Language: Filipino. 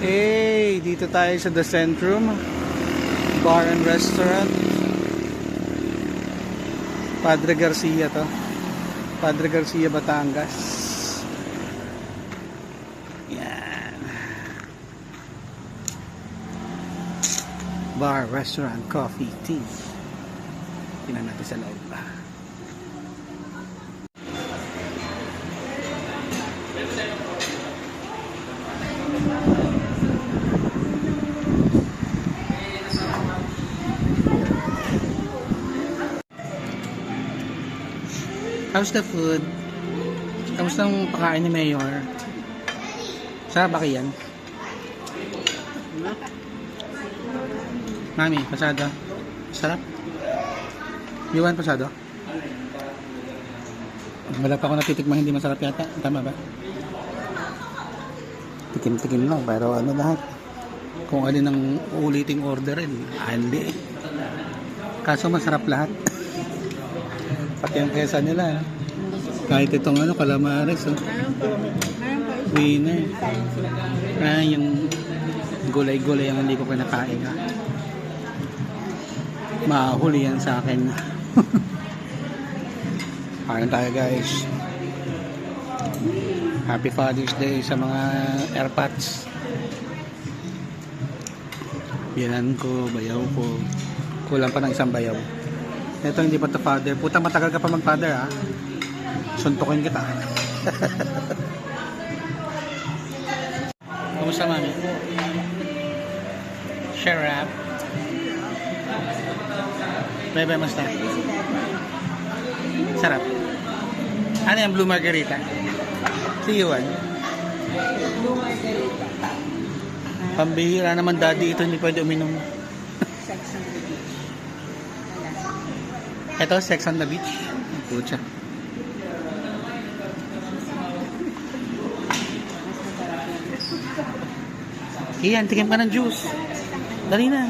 Hey, dito tayo sa The Centrum Bar and Restaurant. Padre Garcia to. Padre Garcia, Batangas. Yan. Bar, restaurant, coffee, tea. Tingnan natin sa loob pa. How's the food? Kamusta ang pagkain ni Mayor? Sarap ba yan? Mami, pasado? Sarap? You want pasado? Wala pa ako natitikmang hindi masarap yata. Tama ba? Tikim-tikim lang, pero ano lahat? Kung alin ang uliting orderin, hindi. Kaso masarap lahat. Pati yung kesa nila. Kahit itong ano, calamares. Oh. Winner. Yung gulay-gulay ang hindi ko pinakain. Mahuli yan sa akin. Kain tayo guys. Happy Father's Day sa mga airpods. Biyanan ko, bayaw ko. Kulang pa ng isang bayaw. Ito hindi pa to father. Puta, matagal ka pa mag-father ha. Suntukin kita. Kumusta mami? Share up. Bye-bye, masta. Sarap. Ano yung blue margarita? See you one. Blue margarita. Pambihira naman daddy, ito hindi pwede uminom. Sex on the beach. Ito, Sex on the Beach. Pucha. Iyan, tigim ka ng juice. Dali na.